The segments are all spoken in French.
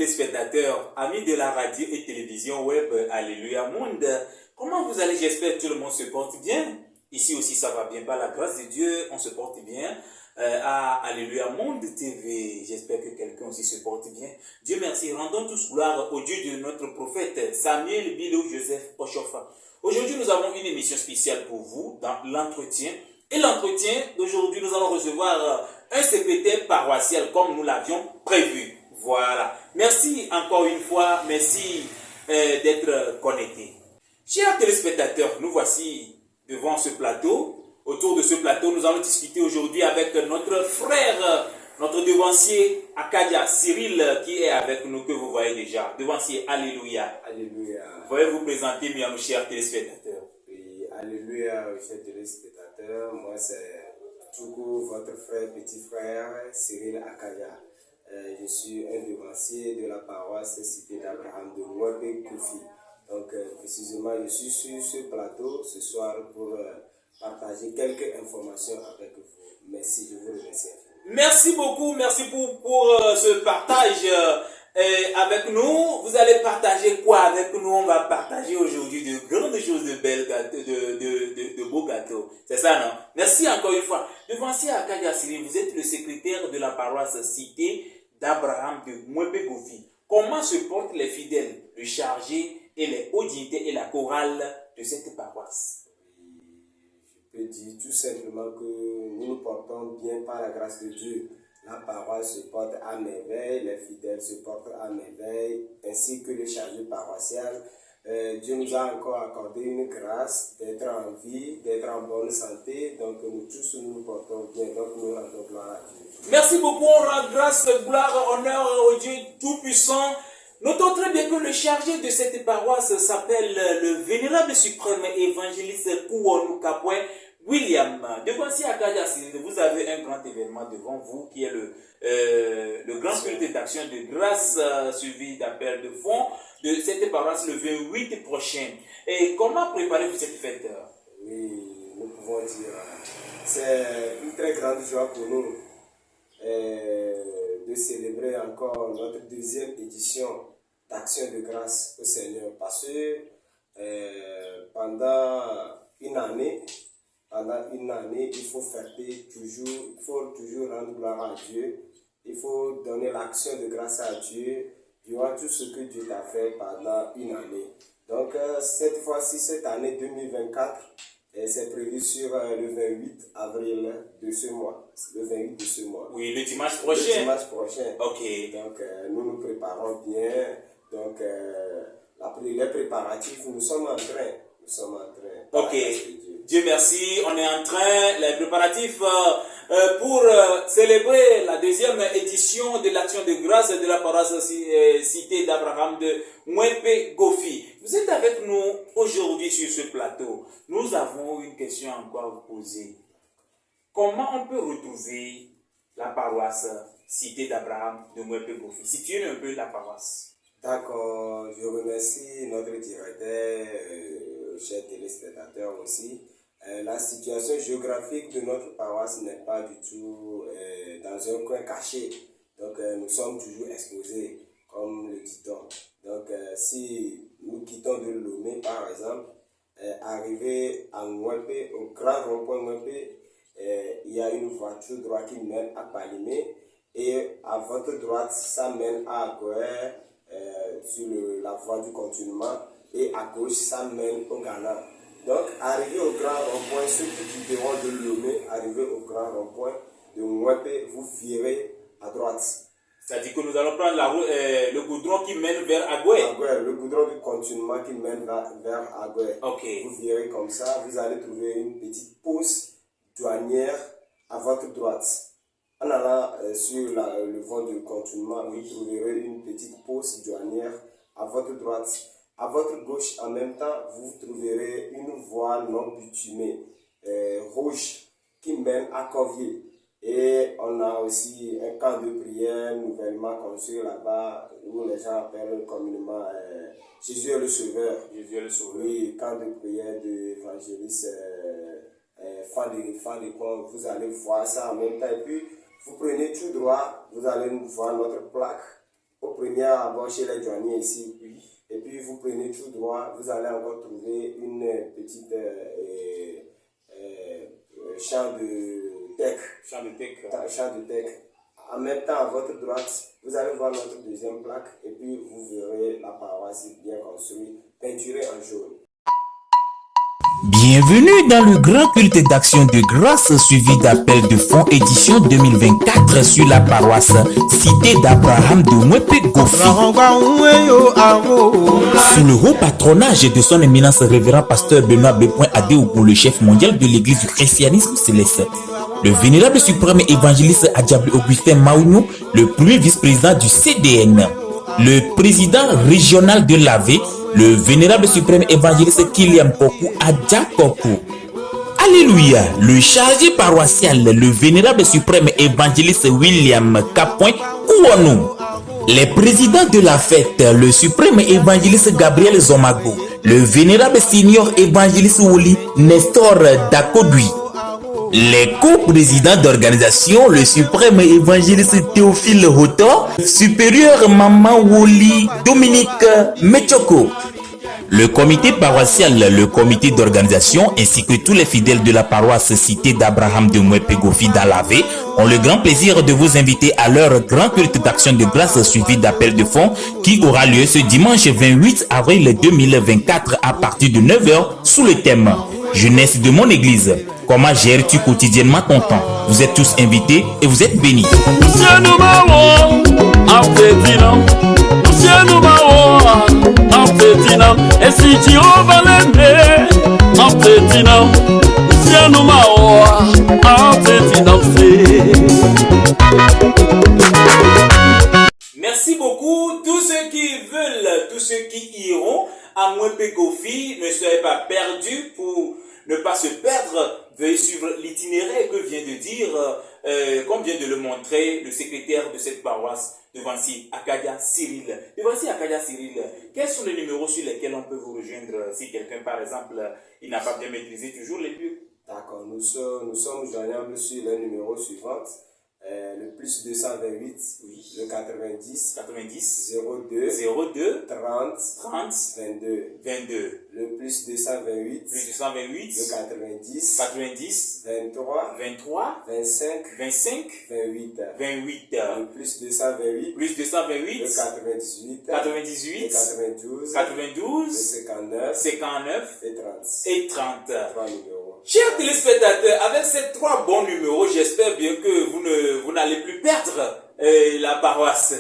téléspectateurs, amis de la radio et télévision web, Alléluia Monde. Comment vous allez? J'espère que tout le monde se porte bien. Ici aussi, ça va bien. Par la grâce de Dieu, on se porte bien. À Alléluia Monde TV, j'espère que quelqu'un aussi se porte bien. Dieu merci. Rendons tous gloire au Dieu de notre prophète Samuel Bilo Joseph Ochofa. Aujourd'hui, nous avons une émission spéciale pour vous dans l'entretien. Et l'entretien d'aujourd'hui, nous allons recevoir un secrétaire paroissial comme nous l'avions prévu. Voilà. Merci encore une fois. Merci d'être connecté. Chers téléspectateurs, nous voici devant ce plateau. Autour de ce plateau, nous allons discuter aujourd'hui avec notre frère, notre devancier Akadia Cyril qui est avec nous, que vous voyez déjà. Devancier, Alléluia. Alléluia. Veuillez vous présenter, bien, nos chers téléspectateurs. Oui, Alléluia, chers téléspectateurs. Moi, c'est Toukou, votre frère, petit frère, Cyril Akadia. Je suis un devancier de la paroisse Cité d'Abraham de Mwebe Kofi. Donc, précisément, je suis sur ce plateau ce soir pour partager quelques informations avec vous. Merci, je vous remercie. Merci beaucoup, merci pour ce partage avec nous. Vous allez partager quoi avec nous? On va partager aujourd'hui de grandes choses, de belles gâteaux, de beaux gâteaux. C'est ça, non? Merci encore une fois. Devancier Akadia Cyril, vous êtes le secrétaire de la paroisse Cité d'Abraham de Mwebe Kofi. Comment se portent les fidèles, le chargé et les hauts dignitaires et la chorale de cette paroisse? Je peux dire tout simplement que nous nous portons bien par la grâce de Dieu. La paroisse se porte à merveille, les fidèles se portent à merveille, ainsi que le chargé paroissial. Dieu nous a encore accordé une grâce d'être en vie, d'être en bonne santé. Donc nous tous nous portons bien. Donc nous rendons gloire à Dieu. Merci beaucoup, on rend grâce, gloire, honneur au Dieu Tout-Puissant. Notons très bien que le chargé de cette paroisse s'appelle le vénérable suprême évangéliste Kouonou Kapoué William. Devancier Akadia Cyril, vous avez un grand événement devant vous qui est le grand culte d'action de grâce suivi d'appel de fonds de cette paroisse le 28 prochain. Et comment préparez-vous cette fête? Oui, nous pouvons dire, c'est une très grande joie pour nous de célébrer encore notre deuxième édition d'action de grâce au Seigneur. Parce que pendant une année, il faut fêter toujours, il faut toujours rendre gloire à Dieu. Il faut donner l'action de grâce à Dieu durant tout ce que Dieu t'a fait pendant une année. Donc cette fois-ci, cette année 2024, c'est prévu sur le 28 avril de ce mois. Le 28 de ce mois. Oui, le dimanche prochain. Le dimanche prochain. Ok. Donc nous nous préparons bien. Donc les préparatifs, nous sommes en train. Ok. Dieu merci, on est en train, les préparatifs pour célébrer la deuxième édition de l'action de grâce de la paroisse Cité d'Abraham de Mwebe Kofi. Vous êtes avec nous aujourd'hui sur ce plateau. Nous avons une question encore à vous poser. Comment on peut retrouver la paroisse Cité d'Abraham de Mwebe Kofi? Situez un peu la paroisse. D'accord, je remercie notre directeur, chers téléspectateurs aussi. La situation géographique de notre paroisse n'est pas du tout dans un coin caché. Donc nous sommes toujours exposés, comme le dit-on. Donc si nous quittons de Lomé par exemple, arriver à Mwebe, au grand rond-point Mwebe, il y a une voiture droite qui mène à Palimé. Et à votre droite, ça mène à Agoé, sur la voie du continuement. Et à gauche, ça mène au Ghana. Donc, arrivé au grand rond-point, ceux qui quitteront de Lomé, arrivé au grand rond-point de Mwebe, vous virez à droite. C'est-à-dire que nous allons prendre la route, le goudron qui mène vers Agoué. Le goudron du continuement qui mène vers Agoué. Ok. Vous virez comme ça, vous allez trouver une petite pause douanière à votre droite. En allant sur le vent du continuement, vous trouverez une petite pause douanière à votre droite. À votre gauche, en même temps, vous trouverez une voie non bitumée, rouge, qui mène à Corvier. Et on a aussi un camp de prière nouvellement construit là-bas, où les gens appellent communément Jésus est le Sauveur. Jésus est le Sauveur. Oui, camp de prière de l'évangéliste Fan de Pont. Vous allez voir ça en même temps. Et puis, vous prenez tout droit, vous allez voir notre plaque au premier abord chez les douaniers ici. Et puis vous prenez tout droit, vous allez encore trouver une petite champ de teck. Champ de teck. Champ de teck. En même temps, à votre droite, vous allez voir notre deuxième plaque et puis vous verrez la paroisse bien construite, peinturée en jaune. Bienvenue dans le grand culte d'action de grâce suivi d'appel de fonds édition 2024 sur la paroisse Cité d'Abraham de Mwepe Gofi. Sous le haut patronage de son éminence révérend pasteur Benoît B. Adéougou, le chef mondial de l'église du christianisme céleste. Le vénérable suprême évangéliste Adjabli Augustin Maounou, le premier vice-président du CDN. Le président régional de l'AV, le vénérable suprême évangéliste Kiliam Kokou Adja Kokou. Alléluia, le chargé paroissial, le vénérable suprême évangéliste William Kapoin Kouanou. Les présidents de la fête, le suprême évangéliste Gabriel Zomago, le vénérable senior évangéliste Woli Nestor Dakodui. Les co-présidents d'organisation, le suprême évangéliste Théophile Hotor, supérieur Maman Woli Dominique Mechoko. Le comité paroissial, le comité d'organisation ainsi que tous les fidèles de la paroisse Cité d'Abraham de Mwepe Gofi dans l'Ave ont le grand plaisir de vous inviter à leur grand culte d'action de grâce suivi d'appel de fonds qui aura lieu ce dimanche 28 avril 2024 à partir de 9h sous le thème Jeunesse de mon église. Comment gères-tu quotidiennement ton temps? Vous êtes tous invités et vous êtes bénis. Merci beaucoup. Tous ceux qui veulent, tous ceux qui iront à Mwepe Gofi, ne soyez pas perdus. Pour ne pas se perdre, veuillez suivre l'itinéraire que vient de dire, comme vient de le montrer le secrétaire de cette paroisse, Devancy Akadia Cyril. Devancy Akadia Cyril, quels sont les numéros sur lesquels on peut vous rejoindre si quelqu'un, par exemple, il n'a pas bien maîtrisé toujours les lieux? D'accord, nous sommes joignables sur les numéros suivants. Le plus 228, oui. Le 90, 02, 30, 22. Le plus 228, le 90, 23, 25, 28. Le plus 228, le 98, le 92, le 59 et 30. 3 numéros. Chers téléspectateurs, avec ces 3 bons numéros, j'espère bien que vous n'allez plus perdre la paroisse.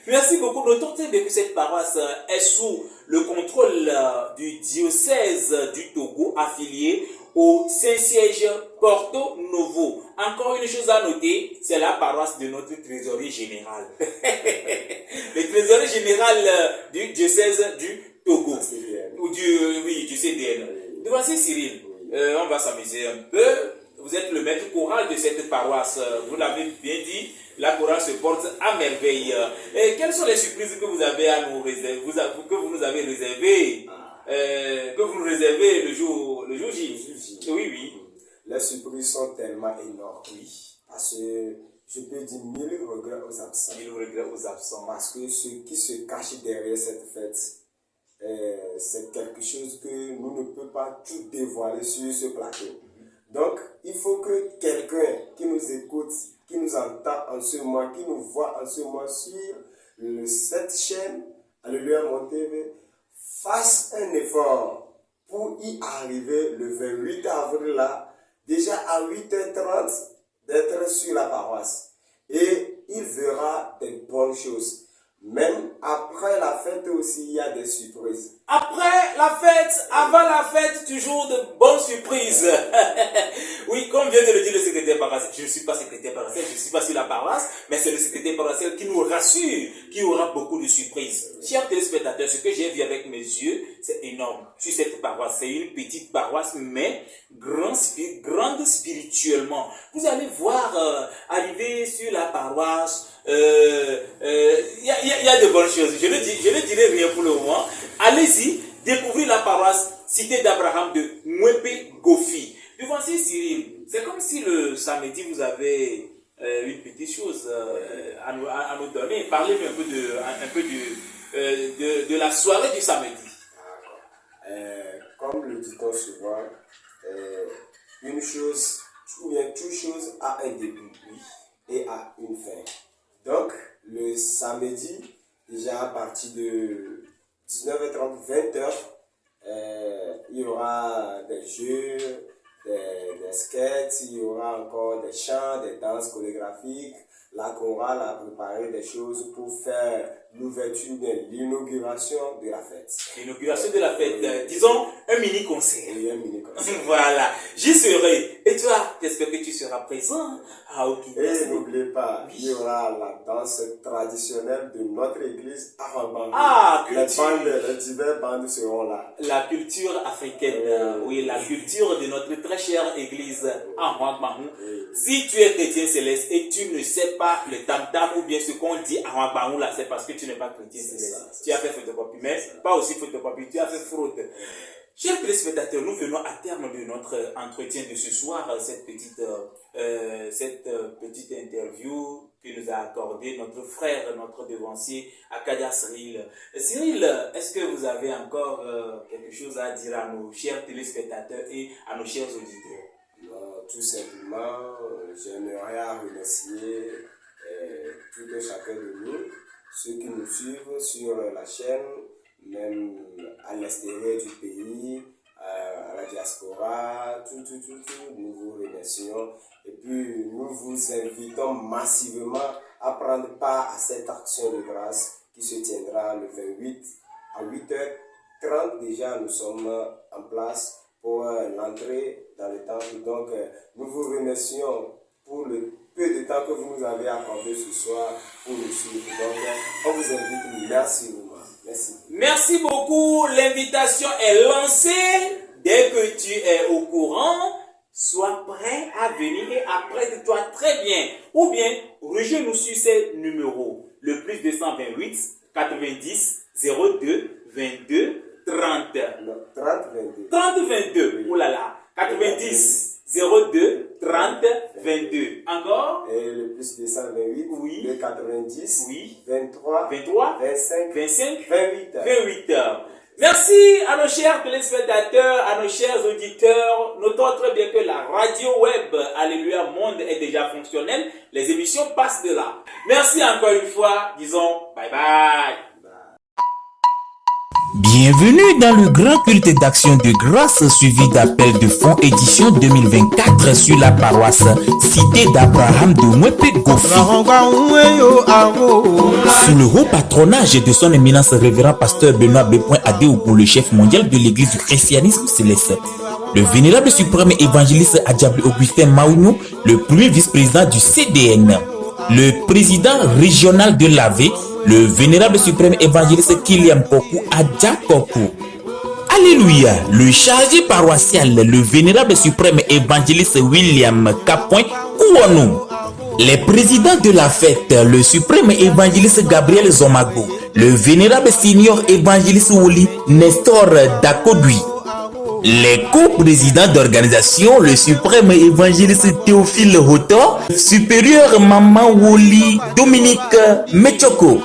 Merci beaucoup. Notons bien que cette paroisse est sous le contrôle du diocèse du Togo affilié au Saint-Siège Porto Novo. Encore une chose à noter, c'est la paroisse de notre trésorier général. Le trésorier général du diocèse du Togo. Ou du CDN. Voici Cyril. On va s'amuser un peu. Vous êtes le maître choral de cette paroisse. Vous l'avez bien dit, la chorale se porte à merveille. Et quelles sont les surprises que vous avez à nous réserver, que vous nous avez réservées, que vous nous réservez le jour J? Oui. Les surprises sont tellement énormes. Oui. Parce que je peux dire 1000 regrets aux absents. 1000 regrets aux absents. Parce que ce qui se cache derrière cette fête, c'est quelque chose que nous ne pouvons pas tout dévoiler sur ce plateau. Donc, il faut que quelqu'un qui nous écoute, qui nous entend en ce moment, qui nous voit en ce moment sur cette chaîne, Alléluia Mon TV, fasse un effort pour y arriver le 28 avril là, déjà à 8h30, d'être sur la paroisse. Et il verra des bonnes choses. Même après la fête aussi, il y a des surprises. Après la fête, avant la fête, toujours de bonnes surprises. Oui, comme vient de le dire le secrétaire paroissial, je ne suis pas secrétaire paroissial, je ne suis pas sur la paroisse, mais c'est le secrétaire paroissial qui nous rassure qu'il y aura beaucoup de surprises. Chers téléspectateurs, ce que j'ai vu avec mes yeux, c'est énorme. Sur cette paroisse, c'est une petite paroisse, mais grande spirituellement. Vous allez voir arriver sur la paroisse, il y a de bonnes choses. Je ne dirai rien pour le moment. Allez-y, découvrez la paroisse Cité d'Abraham de Mwepe Gofi. Voici Cyril, c'est comme si le samedi vous avez une petite chose à nous donner. Parlez-nous un peu de la soirée du samedi. Comme le dit-on souvent, une chose, ou bien toute chose a un début et a une fin. Donc, le samedi, déjà à partir de 19h30, 20h, il y aura des jeux, des sketchs, il y aura encore des chants, des danses chorégraphiques. La chorale a préparé des choses pour faire l'ouverture de l'inauguration de la fête. L'inauguration de la fête, disons un mini-concert. Oui, un mini-concert. Voilà, j'y serai. Et toi, j'espère que tu seras présent à Okina. Et n'oubliez pas, il y aura la danse traditionnelle de notre église à Rwanda. Ah, les diverses bandes seront là. La culture africaine, oui, la culture de notre très chère église à Rwanda. Si tu es chrétien céleste et tu ne sais pas le tam-tam ou bien ce qu'on dit à Rwanda, là, c'est parce que tu n'es pas chrétien céleste. Tu as fait photocopie, mais pas aussi photocopie, tu as fait fraude. Chers téléspectateurs, nous venons à terme de notre entretien de ce soir, cette petite interview que nous a accordé notre frère, notre devancier, Akadia Cyril. Cyril, est-ce que vous avez encore quelque chose à dire à nos chers téléspectateurs et à nos chers auditeurs? Non, tout simplement, j'aimerais remercier tout et chacun de nous, ceux qui nous suivent sur la chaîne, même à l'extérieur du pays, à la diaspora, tout, nous vous remercions. Et puis, nous vous invitons massivement à prendre part à cette action de grâce qui se tiendra le 28 à 8h30. Déjà, nous sommes en place pour l'entrée dans le temple. Donc, nous vous remercions pour le peu de temps que vous nous avez accordé ce soir pour nous suivre. Donc, on vous invite. Merci beaucoup. Merci. Merci beaucoup. L'invitation est lancée. Dès que tu es au courant, sois prêt à venir et après de toi très bien. Ou bien, rejoins-nous sur ces numéros. Le plus 228 90 02 22 30. Non, 30 22. 30 22. Oui. Oh là là. 90 02 30 22. Encore? Et le plus 228. Oui. Le 90. Oui. 23. 25. 28 heures. Merci à nos chers téléspectateurs, à nos chers auditeurs. Notons très bien que la radio web Alléluia Monde est déjà fonctionnelle. Les émissions passent de là. Merci encore une fois. Disons bye bye. Bienvenue dans le grand culte d'action de grâce suivi d'appel de fonds édition 2024 sur la paroisse Cité d'Abraham de Mwepe Gofi. Sous le haut patronage de son éminence révérend pasteur Benoît B. Adéougou, le chef mondial de l'église du christianisme céleste, le vénérable suprême évangéliste Adjabli Augustin Maougnou, le premier vice-président du CDN, le président régional de l'AV, le vénérable suprême évangéliste Kiliam Kokou Adja Kokou. Alléluia, le chargé paroissial, le vénérable suprême évangéliste William Kapoin Kouanou. Les présidents de la fête, le suprême évangéliste Gabriel Zomago, le vénérable senior évangéliste Woli Nestor Dakodui. Les co-présidents d'organisation, le suprême évangéliste Théophile Hoto, supérieur Maman Woli Dominique Mechoko.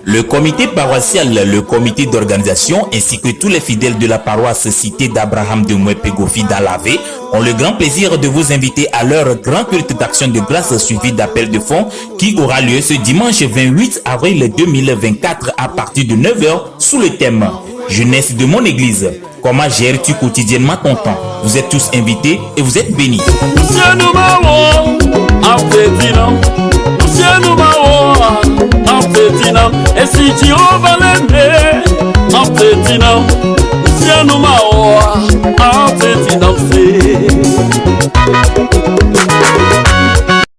Le comité paroissial, le comité d'organisation ainsi que tous les fidèles de la paroisse Cité d'Abraham de Mwepe Gofi dans l'AV ont le grand plaisir de vous inviter à leur grand culte d'action de grâce suivi d'appel de fonds qui aura lieu ce dimanche 28 avril 2024 à partir de 9h sous le thème Jeunesse de mon église. Comment gères-tu quotidiennement ton temps? Vous êtes tous invités et vous êtes bénis. En